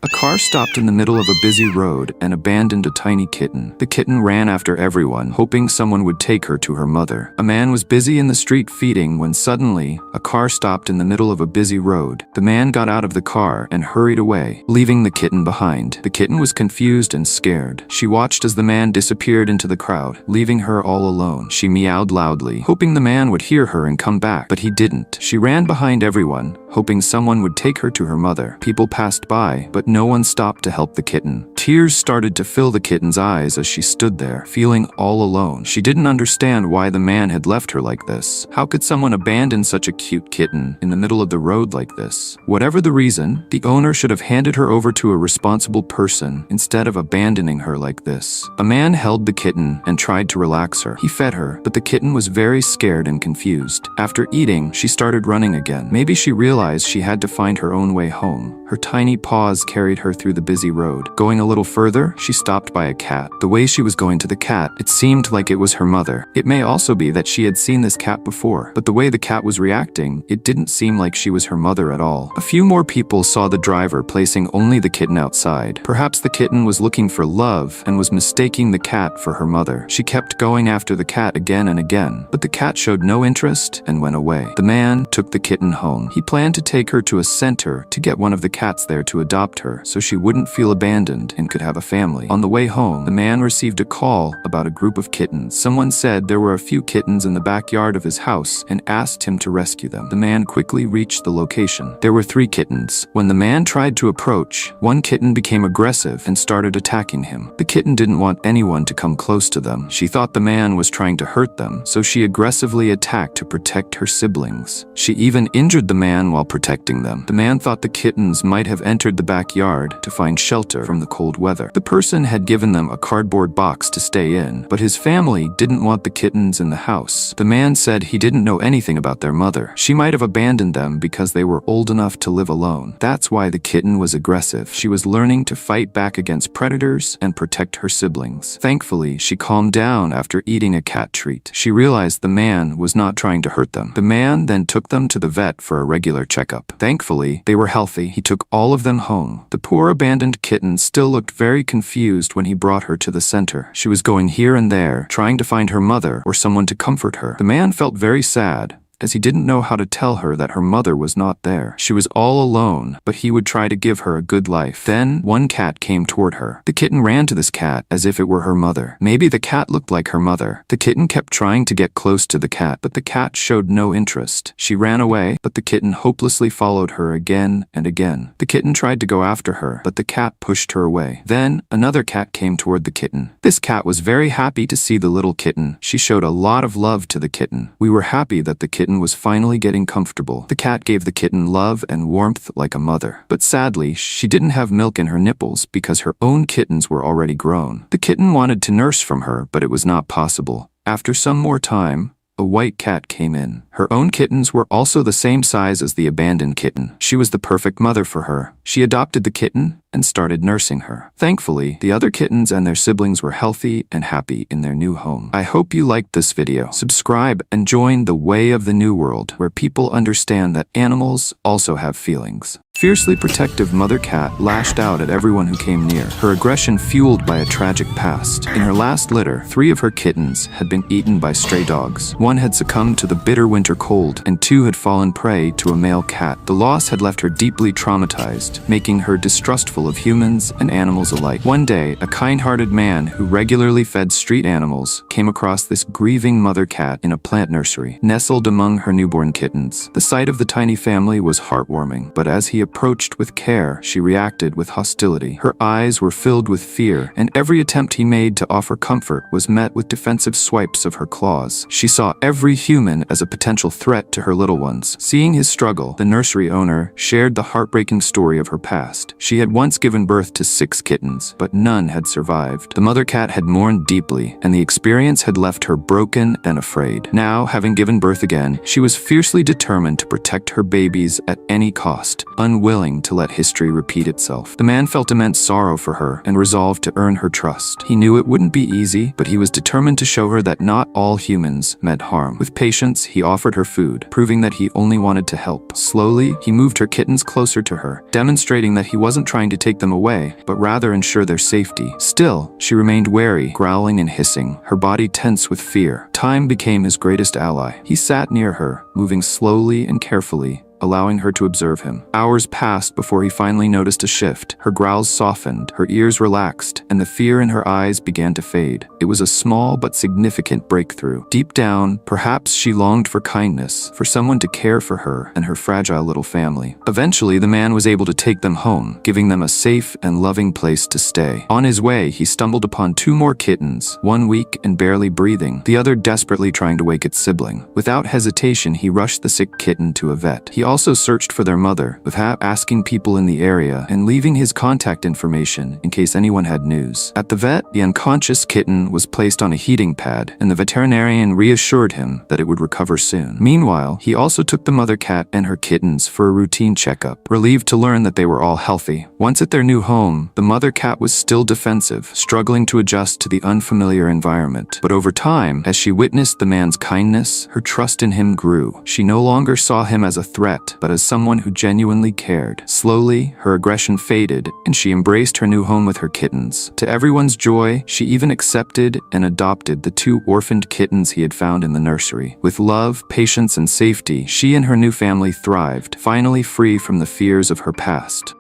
A car stopped in the middle of a busy road and abandoned a tiny kitten. The kitten ran after everyone, hoping someone would take her to her mother. A man was busy in the street feeding when suddenly, a car stopped in the middle of a busy road. The man got out of the car and hurried away, leaving the kitten behind. The kitten was confused and scared. She watched as the man disappeared into the crowd, leaving her all alone. She meowed loudly, hoping the man would hear her and come back, but he didn't. She ran behind everyone, hoping someone would take her to her mother. People passed by, but no one stopped to help the kitten. Tears started to fill the kitten's eyes as she stood there, feeling all alone. She didn't understand why the man had left her like this. How could someone abandon such a cute kitten in the middle of the road like this? Whatever the reason, the owner should have handed her over to a responsible person instead of abandoning her like this. A man held the kitten and tried to relax her. He fed her, but the kitten was very scared and confused. After eating, she started running again. Maybe she realized she had to find her own way home. Her tiny paws carried her through the busy road. Going a little further, she stopped by a cat. The way she was going to the cat, it seemed like it was her mother. It may also be that she had seen this cat before, but the way the cat was reacting, it didn't seem like she was her mother at all. A few more people saw the driver placing only the kitten outside. Perhaps the kitten was looking for love and was mistaking the cat for her mother. She kept going after the cat again and again, but the cat showed no interest and went away. The man took the kitten home. He planned to take her to a center to get one of the cats there to adopt her so she wouldn't feel abandoned and could have a family. On the way home, the man received a call about a group of kittens. Someone said there were a few kittens in the backyard of his house and asked him to rescue them. The man quickly reached the location. There were 3 kittens. When the man tried to approach, one kitten became aggressive and started attacking him. The kitten didn't want anyone to come close to them. She thought the man was trying to hurt them, so she aggressively attacked to protect her siblings. She even injured the man while protecting them. The man thought the kittens might have entered the backyard to find shelter from the cold weather. The person had given them a cardboard box to stay in, but his family didn't want the kittens in the house. The man said he didn't know anything about their mother. She might have abandoned them because they were old enough to live alone. That's why the kitten was aggressive. She was learning to fight back against predators and protect her siblings. Thankfully, she calmed down after eating a cat treat. She realized the man was not trying to hurt them. The man then took them to the vet for a regular checkup. Thankfully, they were healthy. He took all of them home. The poor abandoned kitten still looked very confused when he brought her to the center. She was going here and there, trying to find her mother or someone to comfort her. The man felt very sad, as he didn't know how to tell her that her mother was not there. She was all alone, but he would try to give her a good life. Then, one cat came toward her. The kitten ran to this cat as if it were her mother. Maybe the cat looked like her mother. The kitten kept trying to get close to the cat, but the cat showed no interest. She ran away, but the kitten hopelessly followed her again and again. The kitten tried to go after her, but the cat pushed her away. Then, another cat came toward the kitten. This cat was very happy to see the little kitten. She showed a lot of love to the kitten. We were happy that the kitten was finally getting comfortable. The cat gave the kitten love and warmth like a mother. But sadly, she didn't have milk in her nipples because her own kittens were already grown. The kitten wanted to nurse from her, but it was not possible. After some more time, a white cat came in. Her own kittens were also the same size as the abandoned kitten. She was the perfect mother for her. She adopted the kitten and started nursing her. Thankfully, the other kittens and their siblings were healthy and happy in their new home. I hope you liked this video. Subscribe and join the way of the new world, where people understand that animals also have feelings. Fiercely protective mother cat lashed out at everyone who came near, her aggression fueled by a tragic past. In her last litter, 3 of her kittens had been eaten by stray dogs. 1 had succumbed to the bitter winter cold, and 2 had fallen prey to a male cat. The loss had left her deeply traumatized, making her distrustful of humans and animals alike. One day, a kind-hearted man who regularly fed street animals came across this grieving mother cat in a plant nursery, nestled among her newborn kittens. The sight of the tiny family was heartwarming, but as he approached with care, she reacted with hostility. Her eyes were filled with fear, and every attempt he made to offer comfort was met with defensive swipes of her claws. She saw every human as a potential threat to her little ones. Seeing his struggle, the nursery owner shared the heartbreaking story of her past. She had once given birth to 6 kittens, but none had survived. The mother cat had mourned deeply, and the experience had left her broken and afraid. Now, having given birth again, she was fiercely determined to protect her babies at any cost. Unwilling unwilling to let history repeat itself. The man felt immense sorrow for her and resolved to earn her trust. He knew it wouldn't be easy, but he was determined to show her that not all humans meant harm. With patience, he offered her food, proving that he only wanted to help. Slowly, he moved her kittens closer to her, demonstrating that he wasn't trying to take them away, but rather ensure their safety. Still, she remained wary, growling and hissing, her body tense with fear. Time became his greatest ally. He sat near her, moving slowly and carefully, allowing her to observe him. Hours passed before he finally noticed a shift. Her growls softened, her ears relaxed, and the fear in her eyes began to fade. It was a small but significant breakthrough. Deep down, perhaps she longed for kindness, for someone to care for her and her fragile little family. Eventually, the man was able to take them home, giving them a safe and loving place to stay. On his way, he stumbled upon 2 more kittens, one weak and barely breathing, the other desperately trying to wake its sibling. Without hesitation, he rushed the sick kitten to a vet. He also searched for their mother, with asking people in the area and leaving his contact information in case anyone had news. At the vet, the unconscious kitten was placed on a heating pad, and the veterinarian reassured him that it would recover soon. Meanwhile, he also took the mother cat and her kittens for a routine checkup, relieved to learn that they were all healthy. Once at their new home, the mother cat was still defensive, struggling to adjust to the unfamiliar environment. But over time, as she witnessed the man's kindness, her trust in him grew. She no longer saw him as a threat, but as someone who genuinely cared. Slowly, her aggression faded, and she embraced her new home with her kittens. To everyone's joy, she even accepted and adopted the 2 orphaned kittens he had found in the nursery. With love, patience, and safety, she and her new family thrived, finally free from the fears of her past.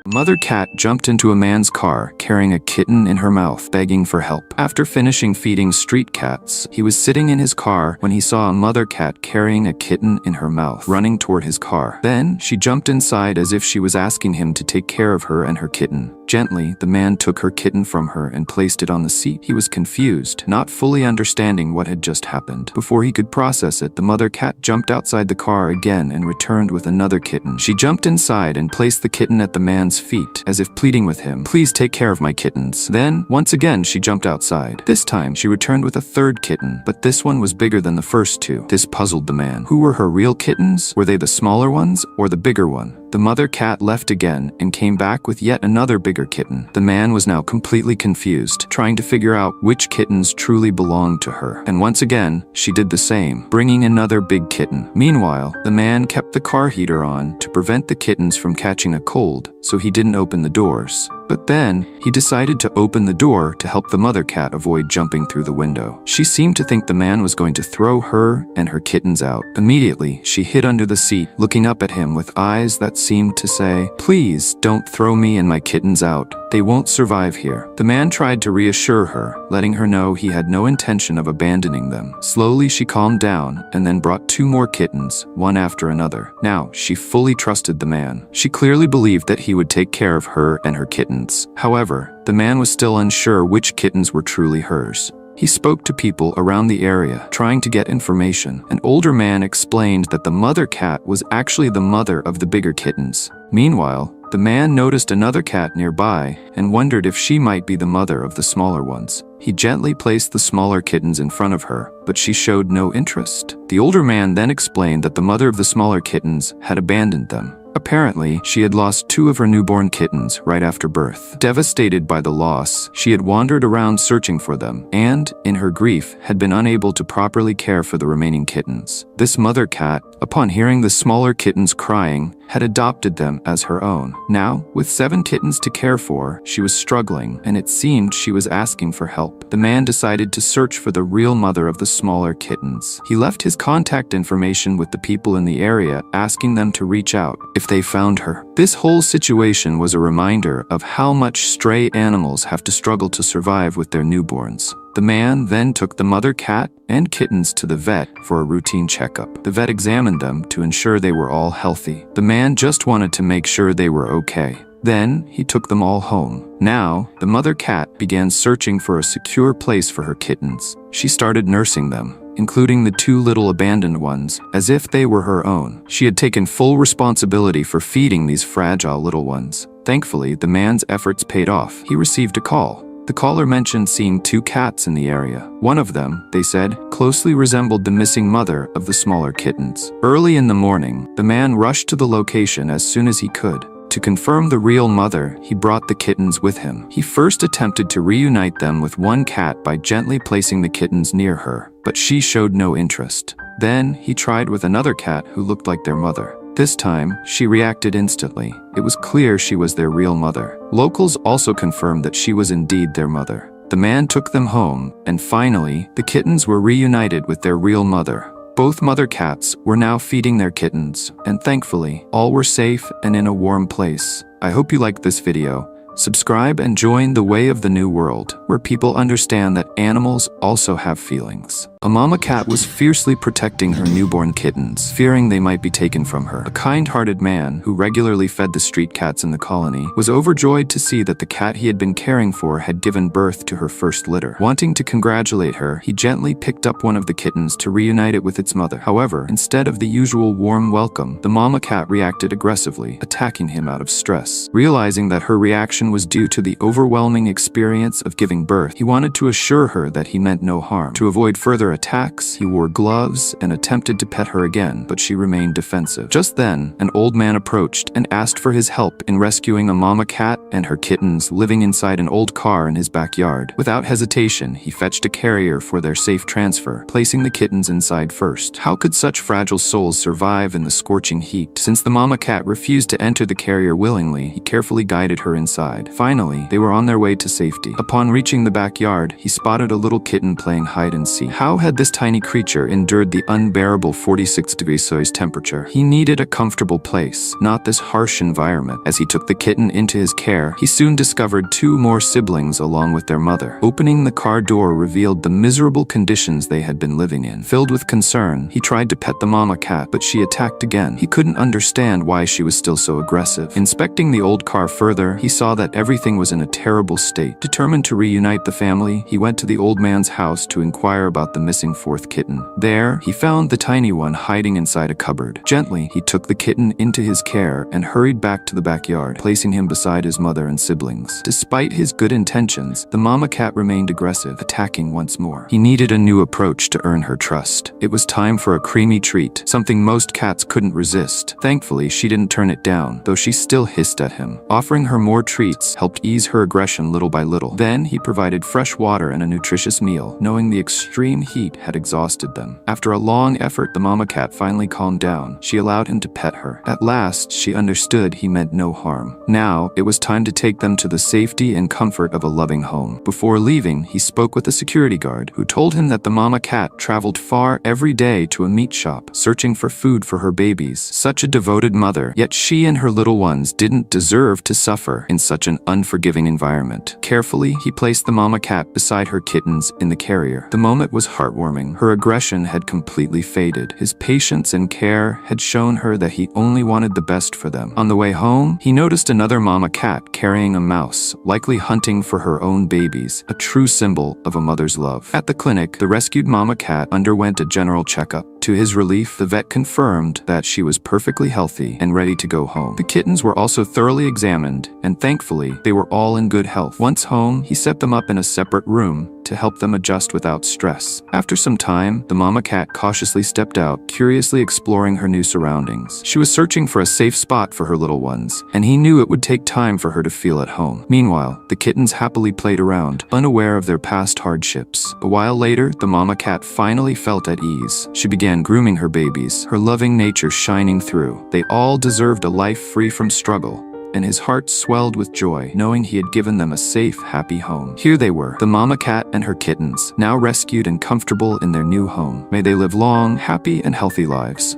A mother cat jumped into a man's car, carrying a kitten in her mouth, begging for help. After finishing feeding street cats, he was sitting in his car when he saw a mother cat carrying a kitten in her mouth, running toward his car. Then, she jumped inside as if she was asking him to take care of her and her kitten. Gently, the man took her kitten from her and placed it on the seat. He was confused, not fully understanding what had just happened. Before he could process it, the mother cat jumped outside the car again and returned with another kitten. She jumped inside and placed the kitten at the man's feet, as if pleading with him, "Please take care of my kittens." Then, once again, she jumped outside. This time, she returned with a 3rd kitten, but this one was bigger than the first 2. This puzzled the man. Who were her real kittens? Were they the smaller ones or the bigger one? The mother cat left again and came back with yet another bigger kitten. The man was now completely confused, trying to figure out which kittens truly belonged to her. And once again, she did the same, bringing another big kitten. Meanwhile, the man kept the car heater on to prevent the kittens from catching a cold, so he didn't open the doors. But then, he decided to open the door to help the mother cat avoid jumping through the window. She seemed to think the man was going to throw her and her kittens out. Immediately, she hid under the seat, looking up at him with eyes that seemed to say, "Please, don't throw me and my kittens out. They won't survive here." The man tried to reassure her, letting her know he had no intention of abandoning them. Slowly, she calmed down and then brought 2 more kittens, one after another. Now, she fully trusted the man. She clearly believed that he would take care of her and her kittens. However, the man was still unsure which kittens were truly hers. He spoke to people around the area, trying to get information. An older man explained that the mother cat was actually the mother of the bigger kittens. Meanwhile, the man noticed another cat nearby and wondered if she might be the mother of the smaller ones. He gently placed the smaller kittens in front of her, but she showed no interest. The older man then explained that the mother of the smaller kittens had abandoned them. Apparently, she had lost 2 of her newborn kittens right after birth. Devastated by the loss, she had wandered around searching for them, and, in her grief, had been unable to properly care for the remaining kittens. This mother cat, upon hearing the smaller kittens crying, had adopted them as her own. Now, with 7 kittens to care for, she was struggling, and it seemed she was asking for help. The man decided to search for the real mother of the smaller kittens. He left his contact information with the people in the area, asking them to reach out if they found her. This whole situation was a reminder of how much stray animals have to struggle to survive with their newborns. The man then took the mother cat and kittens to the vet for a routine checkup. The vet examined them to ensure they were all healthy. The man just wanted to make sure they were okay. Then, he took them all home. Now, the mother cat began searching for a secure place for her kittens. She started nursing them, including the 2 little abandoned ones, as if they were her own. She had taken full responsibility for feeding these fragile little ones. Thankfully, the man's efforts paid off. He received a call. The caller mentioned seeing 2 cats in the area. One of them, they said, closely resembled the missing mother of the smaller kittens. Early in the morning, the man rushed to the location as soon as he could. To confirm the real mother, he brought the kittens with him. He first attempted to reunite them with one cat by gently placing the kittens near her, but she showed no interest. Then, he tried with another cat who looked like their mother. This time, she reacted instantly. It was clear she was their real mother. Locals also confirmed that she was indeed their mother. The man took them home, and finally, the kittens were reunited with their real mother. Both mother cats were now feeding their kittens, and thankfully, all were safe and in a warm place. I hope you liked this video. Subscribe and join the way of the new world, where people understand that animals also have feelings. A mama cat was fiercely protecting her newborn kittens, fearing they might be taken from her. A kind-hearted man, who regularly fed the street cats in the colony, was overjoyed to see that the cat he had been caring for had given birth to her first litter. Wanting to congratulate her, he gently picked up one of the kittens to reunite it with its mother. However, instead of the usual warm welcome, the mama cat reacted aggressively, attacking him out of stress. Realizing that her reaction was due to the overwhelming experience of giving birth, he wanted to assure her that he meant no harm. To avoid further attacks, he wore gloves and attempted to pet her again, but she remained defensive. Just then, an old man approached and asked for his help in rescuing a mama cat and her kittens living inside an old car in his backyard. Without hesitation, he fetched a carrier for their safe transfer, placing the kittens inside first. How could such fragile souls survive in the scorching heat? Since the mama cat refused to enter the carrier willingly, he carefully guided her inside. Finally, they were on their way to safety. Upon reaching the backyard, he spotted a little kitten playing hide and seek. How had this tiny creature endured the unbearable 46 degrees Celsius temperature? He needed a comfortable place, not this harsh environment. As he took the kitten into his care, he soon discovered 2 more siblings along with their mother. Opening the car door revealed the miserable conditions they had been living in. Filled with concern, he tried to pet the mama cat, but she attacked again. He couldn't understand why she was still so aggressive. Inspecting the old car further, he saw that everything was in a terrible state. Determined to reunite the family, he went to the old man's house to inquire about the missing 4th kitten. There, he found the tiny one hiding inside a cupboard. Gently, he took the kitten into his care and hurried back to the backyard, placing him beside his mother and siblings. Despite his good intentions, the mama cat remained aggressive, attacking once more. He needed a new approach to earn her trust. It was time for a creamy treat, something most cats couldn't resist. Thankfully, she didn't turn it down, though she still hissed at him. Offering her more treats helped ease her aggression little by little. Then, he provided fresh water and a nutritious meal, knowing the extreme heat had exhausted them. After a long effort, the mama cat finally calmed down. She allowed him to pet her. At last, she understood he meant no harm. Now, it was time to take them to the safety and comfort of a loving home. Before leaving, he spoke with a security guard, who told him that the mama cat traveled far every day to a meat shop, searching for food for her babies. Such a devoted mother, yet she and her little ones didn't deserve to suffer in such an unforgiving environment. Carefully, he placed the mama cat beside her kittens in the carrier. The moment was heartwarming. Her aggression had completely faded. His patience and care had shown her that he only wanted the best for them. On the way home, he noticed another mama cat carrying a mouse, likely hunting for her own babies, a true symbol of a mother's love. At the clinic, the rescued mama cat underwent a general checkup. To his relief, the vet confirmed that she was perfectly healthy and ready to go home. The kittens were also thoroughly examined, and thankfully, they were all in good health. Once home, he set them up in a separate room to help them adjust without stress. After some time, the mama cat cautiously stepped out, curiously exploring her new surroundings. She was searching for a safe spot for her little ones, and he knew it would take time for her to feel at home. Meanwhile, the kittens happily played around, unaware of their past hardships. A while later, the mama cat finally felt at ease. She began grooming her babies, her loving nature shining through. They all deserved a life free from struggle, and his heart swelled with joy, knowing he had given them a safe, happy home. Here they were, the mama cat and her kittens, now rescued and comfortable in their new home. May they live long, happy, and healthy lives.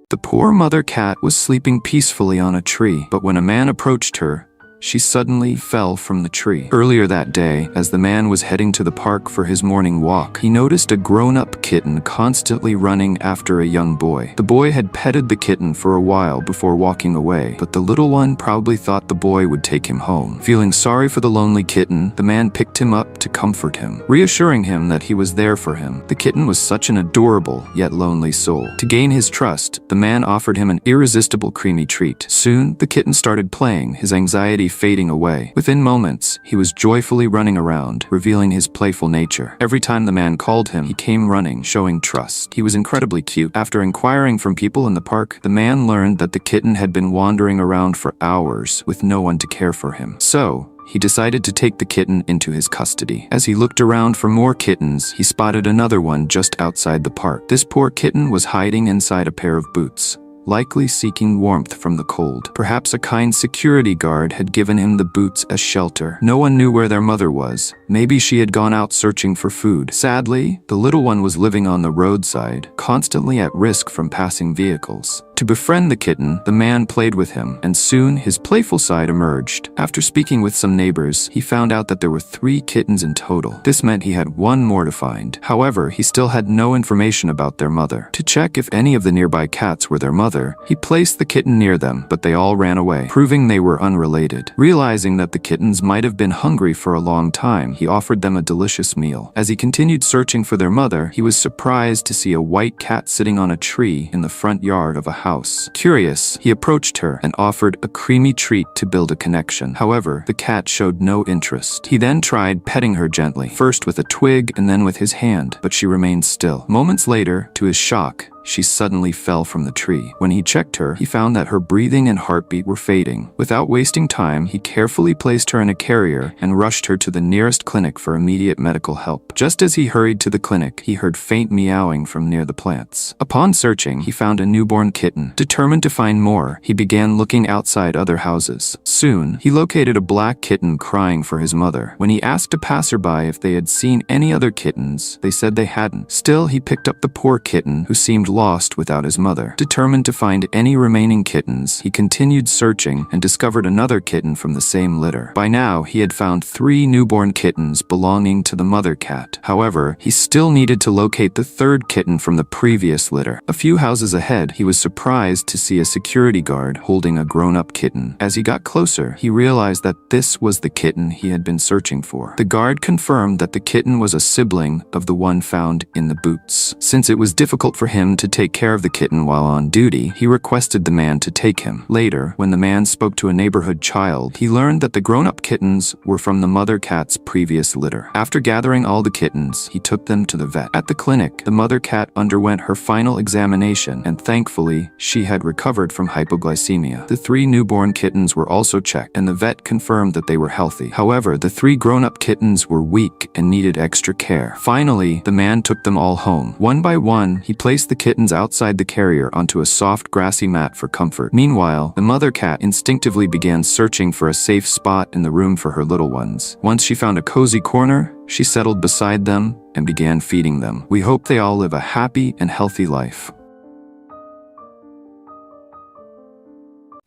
The poor mother cat was sleeping peacefully on a tree, but when a man approached her, she suddenly fell from the tree. Earlier that day, as the man was heading to the park for his morning walk, he noticed a grown-up kitten constantly running after a young boy. The boy had petted the kitten for a while before walking away, but the little one probably thought the boy would take him home. Feeling sorry for the lonely kitten, the man picked him up to comfort him, reassuring him that he was there for him. The kitten was such an adorable, yet lonely soul. To gain his trust, the man offered him an irresistible creamy treat. Soon, the kitten started playing, his anxiety fading away. Within moments, he was joyfully running around, revealing his playful nature. Every time the man called him, he came running, showing trust. He was incredibly cute. After inquiring from people in the park, the man learned that the kitten had been wandering around for hours with no one to care for him. So, he decided to take the kitten into his custody. As he looked around for more kittens, he spotted another one just outside the park. This poor kitten was hiding inside a pair of boots, likely seeking warmth from the cold. Perhaps a kind security guard had given him the boots as shelter. No one knew where their mother was. Maybe she had gone out searching for food. Sadly, the little one was living on the roadside, constantly at risk from passing vehicles. To befriend the kitten, the man played with him, and soon his playful side emerged. After speaking with some neighbors, he found out that there were 3 kittens in total. This meant he had 1 more to find. However, he still had no information about their mother. To check if any of the nearby cats were their mother, he placed the kitten near them, but they all ran away, proving they were unrelated. Realizing that the kittens might have been hungry for a long time, he offered them a delicious meal. As he continued searching for their mother, he was surprised to see a white cat sitting on a tree in the front yard of a house. Curious, he approached her and offered a creamy treat to build a connection. However, the cat showed no interest. He then tried petting her gently, first with a twig and then with his hand, but she remained still. Moments later, to his shock, she suddenly fell from the tree. When he checked her, he found that her breathing and heartbeat were fading. Without wasting time, he carefully placed her in a carrier and rushed her to the nearest clinic for immediate medical help. Just as he hurried to the clinic, he heard faint meowing from near the plants. Upon searching, he found a newborn kitten. Determined to find more, he began looking outside other houses. Soon, he located a black kitten crying for his mother. When he asked a passerby if they had seen any other kittens, they said they hadn't. Still, he picked up the poor kitten, who seemed lost without his mother. Determined to find any remaining kittens, he continued searching and discovered another kitten from the same litter. By now, he had found 3 newborn kittens belonging to the mother cat. However, he still needed to locate the 3rd kitten from the previous litter. A few houses ahead, he was surprised to see a security guard holding a grown-up kitten. As he got closer, he realized that this was the kitten he had been searching for. The guard confirmed that the kitten was a sibling of the one found in the boots. Since it was difficult for him to take care of the kitten while on duty, he requested the man to take him. Later, when the man spoke to a neighborhood child, he learned that the grown-up kittens were from the mother cat's previous litter. After gathering all the kittens, he took them to the vet. At the clinic, the mother cat underwent her final examination, and thankfully, she had recovered from hypoglycemia. The 3 newborn kittens were also checked, and the vet confirmed that they were healthy. However, the 3 grown-up kittens were weak and needed extra care. Finally, the man took them all home. One by one, he placed the kittens outside the carrier onto a soft grassy mat for comfort. Meanwhile, the mother cat instinctively began searching for a safe spot in the room for her little ones. Once she found a cozy corner, she settled beside them and began feeding them. We hope they all live a happy and healthy life.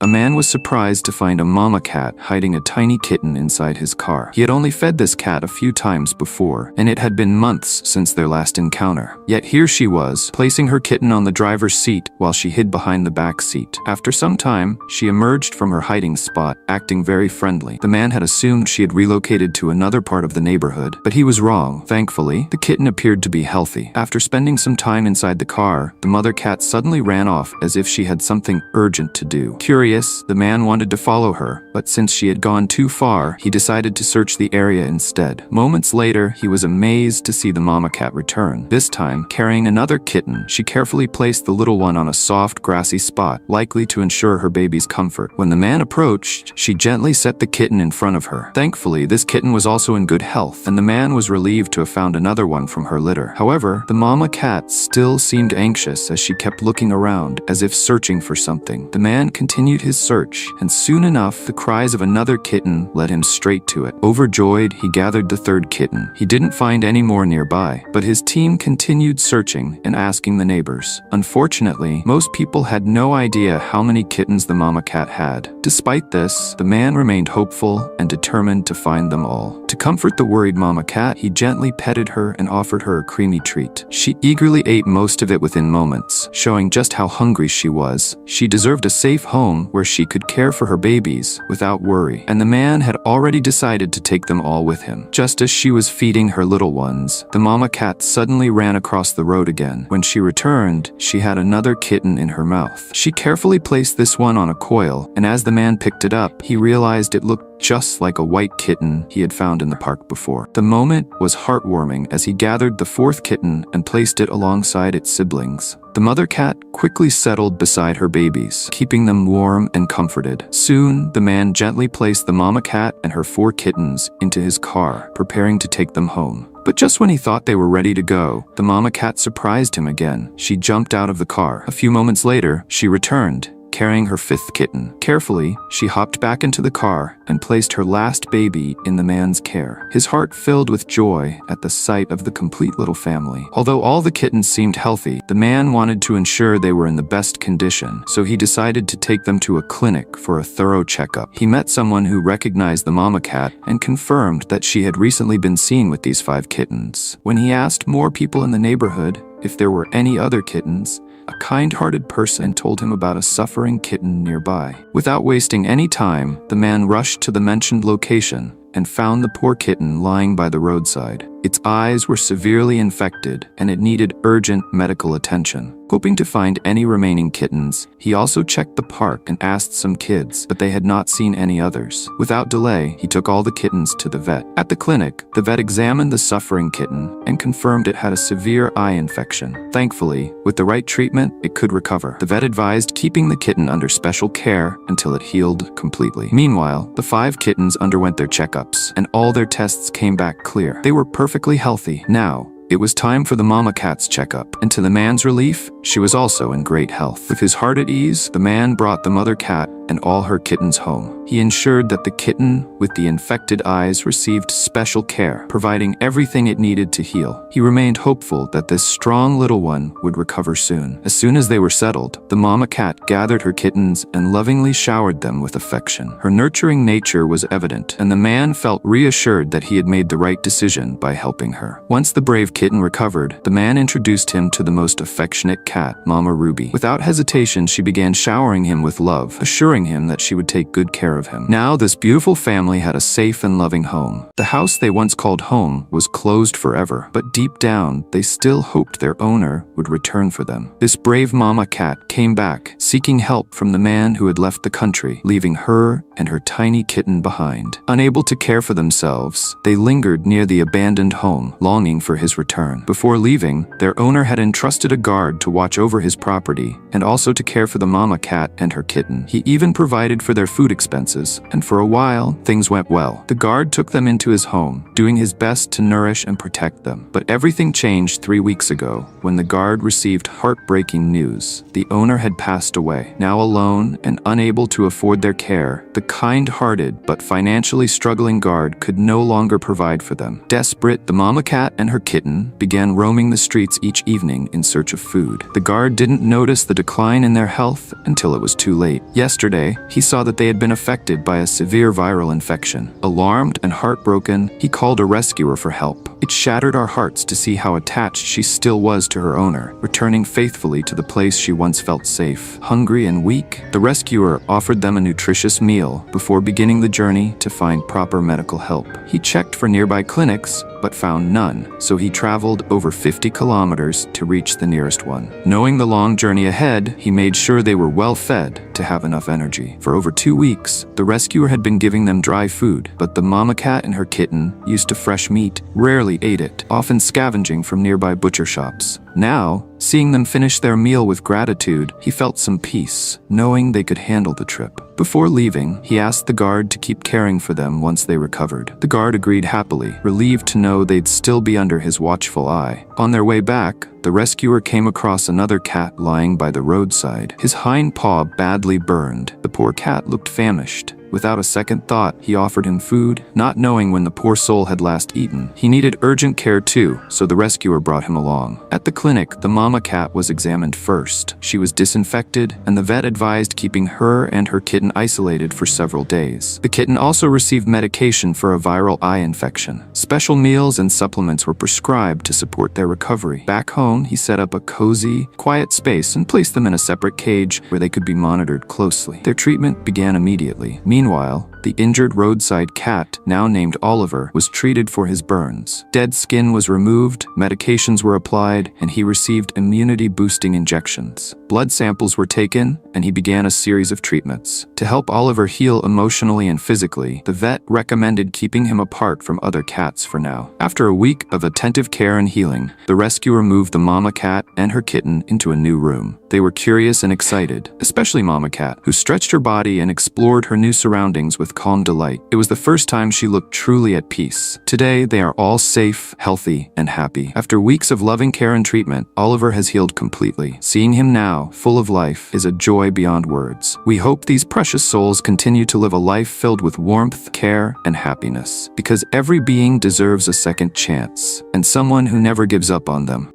A man was surprised to find a mama cat hiding a tiny kitten inside his car. He had only fed this cat a few times before, and it had been months since their last encounter. Yet here she was, placing her kitten on the driver's seat while she hid behind the back seat. After some time, she emerged from her hiding spot, acting very friendly. The man had assumed she had relocated to another part of the neighborhood, but he was wrong. Thankfully, the kitten appeared to be healthy. After spending some time inside the car, the mother cat suddenly ran off as if she had something urgent to do. Curious, the man wanted to follow her, but since she had gone too far, he decided to search the area instead. Moments later, he was amazed to see the mama cat return. This time, carrying another kitten, she carefully placed the little one on a soft, grassy spot, likely to ensure her baby's comfort. When the man approached, she gently set the kitten in front of her. Thankfully, this kitten was also in good health, and the man was relieved to have found another one from her litter. However, the mama cat still seemed anxious as she kept looking around, as if searching for something. The man continued his search, and soon enough, the cries of another kitten led him straight to it. Overjoyed, he gathered the 3rd kitten. He didn't find any more nearby, but his team continued searching and asking the neighbors. Unfortunately, most people had no idea how many kittens the mama cat had. Despite this, the man remained hopeful and determined to find them all. To comfort the worried mama cat, he gently petted her and offered her a creamy treat. She eagerly ate most of it within moments, showing just how hungry she was. She deserved a safe home where she could care for her babies without worry, and the man had already decided to take them all with him. Just as she was feeding her little ones, the mama cat suddenly ran across the road again. When she returned, she had another kitten in her mouth. She carefully placed this one on a coil, and as the man picked it up, he realized it looked just like a white kitten he had found in the park before. The moment was heartwarming as he gathered the fourth kitten and placed it alongside its siblings. The mother cat quickly settled beside her babies, keeping them warm and comforted. Soon, the man gently placed the mama cat and her 4 kittens into his car, preparing to take them home. But just when he thought they were ready to go, the mama cat surprised him again. She jumped out of the car. A few moments later, she returned, carrying her 5th kitten. Carefully, she hopped back into the car and placed her last baby in the man's care. His heart filled with joy at the sight of the complete little family. Although all the kittens seemed healthy, the man wanted to ensure they were in the best condition, so he decided to take them to a clinic for a thorough checkup. He met someone who recognized the mama cat and confirmed that she had recently been seen with these 5 kittens. When he asked more people in the neighborhood if there were any other kittens, a kind-hearted person told him about a suffering kitten nearby. Without wasting any time, the man rushed to the mentioned location and found the poor kitten lying by the roadside. Its eyes were severely infected, and it needed urgent medical attention. Hoping to find any remaining kittens, he also checked the park and asked some kids, but they had not seen any others. Without delay, he took all the kittens to the vet. At the clinic, the vet examined the suffering kitten and confirmed it had a severe eye infection. Thankfully, with the right treatment, it could recover. The vet advised keeping the kitten under special care until it healed completely. Meanwhile, the 5 kittens underwent their checkups, and all their tests came back clear. They were perfectly healthy. Now, it was time for the mama cat's checkup, and to the man's relief, she was also in great health. With his heart at ease, the man brought the mother cat and all her kittens home. He ensured that the kitten with the infected eyes received special care, providing everything it needed to heal. He remained hopeful that this strong little one would recover soon. As soon as they were settled, the mama cat gathered her kittens and lovingly showered them with affection. Her nurturing nature was evident, and the man felt reassured that he had made the right decision by helping her. Once the brave kitten recovered, the man introduced him to the most affectionate cat, Mama Ruby. Without hesitation, she began showering him with love, assuring him that she would take good care of him. Now, this beautiful family had a safe and loving home. The house they once called home was closed forever, but deep down, they still hoped their owner would return for them. This brave mama cat came back, seeking help from the man who had left the country, leaving her and her tiny kitten behind. Unable to care for themselves, they lingered near the abandoned home, longing for his return. Before leaving, their owner had entrusted a guard to watch over his property and also to care for the mama cat and her kitten. He even provided for their food expenses, and for a while, things went well. The guard took them into his home, doing his best to nourish and protect them. But everything changed 3 weeks ago, when the guard received heartbreaking news. The owner had passed away. Now alone and unable to afford their care, the kind-hearted but financially struggling guard could no longer provide for them. Desperate, the mama cat and her kitten began roaming the streets each evening in search of food. The guard didn't notice the decline in their health until it was too late. Yesterday, he saw that they had been affected by a severe viral infection. Alarmed and heartbroken, he called a rescuer for help. It shattered our hearts to see how attached she still was to her owner, returning faithfully to the place she once felt safe. Hungry and weak, the rescuer offered them a nutritious meal before beginning the journey to find proper medical help. He checked for nearby clinics, but found none, so he traveled over 50 kilometers to reach the nearest one. Knowing the long journey ahead, he made sure they were well fed to have enough energy. For over 2 weeks, the rescuer had been giving them dry food, but the mama cat and her kitten, used to fresh meat, rarely ate it, often scavenging from nearby butcher shops. Now, seeing them finish their meal with gratitude, he felt some peace, knowing they could handle the trip. Before leaving, he asked the guard to keep caring for them once they recovered. The guard agreed happily, relieved to know they'd still be under his watchful eye. On their way back, the rescuer came across another cat lying by the roadside, his hind paw badly burned. The poor cat looked famished. Without a second thought, he offered him food, not knowing when the poor soul had last eaten. He needed urgent care too, so the rescuer brought him along. At the clinic, the mama cat was examined first. She was disinfected, and the vet advised keeping her and her kitten isolated for several days. The kitten also received medication for a viral eye infection. Special meals and supplements were prescribed to support their recovery. Back home, home, he set up a cozy, quiet space and placed them in a separate cage where they could be monitored closely. Their treatment began immediately. Meanwhile, the injured roadside cat, now named Oliver, was treated for his burns. Dead skin was removed, medications were applied, and he received immunity-boosting injections. Blood samples were taken, and he began a series of treatments. To help Oliver heal emotionally and physically, the vet recommended keeping him apart from other cats for now. After a week of attentive care and healing, the rescuer moved the mama cat and her kitten into a new room. They were curious and excited, especially Mama Cat, who stretched her body and explored her new surroundings with calm delight. It was the first time she looked truly at peace. Today, they are all safe, healthy, and happy. After weeks of loving care and treatment, Oliver has healed completely. Seeing him now, full of life, is a joy beyond words. We hope these precious souls continue to live a life filled with warmth, care, and happiness, because every being deserves a second chance, and someone who never gives up on them.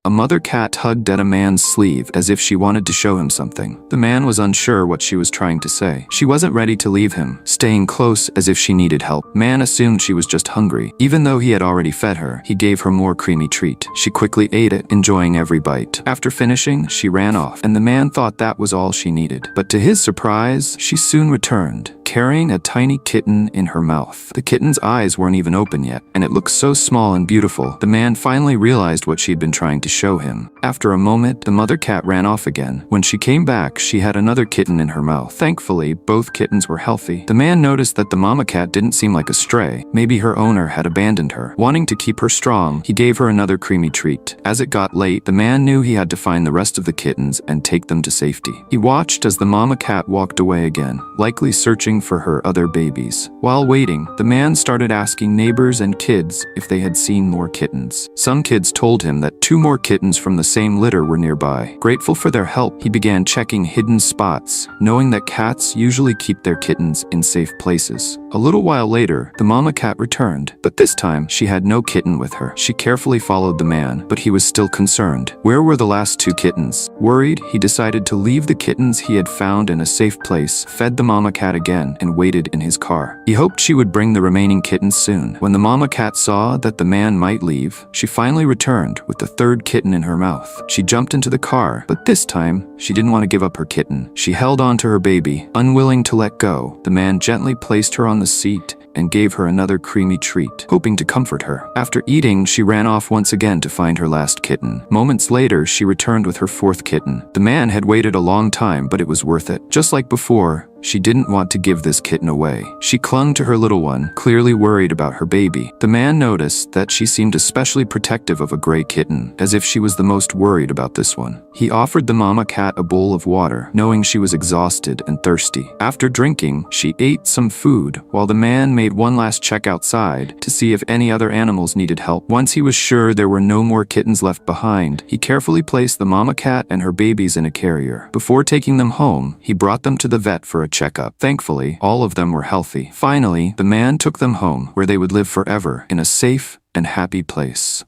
A mother cat tugged at a man's sleeve as if she wanted to show him something. The man was unsure what she was trying to say. She wasn't ready to leave him, staying close as if she needed help. Man assumed she was just hungry. Even though he had already fed her, he gave her more creamy treat. She quickly ate it, enjoying every bite. After finishing, she ran off, and the man thought that was all she needed. But to his surprise, she soon returned, carrying a tiny kitten in her mouth. The kitten's eyes weren't even open yet, and it looked so small and beautiful. The man finally realized what she had been trying to show him. After a moment, the mother cat ran off again. When she came back, she had another kitten in her mouth. Thankfully, both kittens were healthy. The man noticed that the mama cat didn't seem like a stray. Maybe her owner had abandoned her. Wanting to keep her strong, he gave her another creamy treat. As it got late, the man knew he had to find the rest of the kittens and take them to safety. He watched as the mama cat walked away again, likely searching for her other babies. While waiting, the man started asking neighbors and kids if they had seen more kittens. Some kids told him that 2 more kittens from the same litter were nearby. Grateful for their help, he began checking hidden spots, knowing that cats usually keep their kittens in safe places. A little while later, the mama cat returned, but this time she had no kitten with her. She carefully followed the man, but he was still concerned. Where were the last 2 kittens? Worried, he decided to leave the kittens he had found in a safe place, fed the mama cat again, and waited in his car. He hoped she would bring the remaining kittens soon. When the mama cat saw that the man might leave, she finally returned with the 3rd kitten in her mouth. She jumped into the car, but this time, she didn't want to give up her kitten. She held on to her baby, unwilling to let go. The man gently placed her on the seat and gave her another creamy treat, hoping to comfort her. After eating, she ran off once again to find her last kitten. Moments later, she returned with her 4th kitten. The man had waited a long time, but it was worth it. Just like before, she didn't want to give this kitten away. She clung to her little one, clearly worried about her baby. The man noticed that she seemed especially protective of a gray kitten, as if she was the most worried about this one. He offered the mama cat a bowl of water, knowing she was exhausted and thirsty. After drinking, she ate some food, while the man made one last check outside to see if any other animals needed help. Once he was sure there were no more kittens left behind, he carefully placed the mama cat and her babies in a carrier. Before taking them home, he brought them to the vet for a checkup. Thankfully, all of them were healthy. Finally, the man took them home, where they would live forever in a safe and happy place.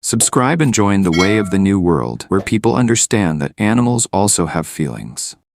Subscribe and join the way of the new world, where people understand that animals also have feelings.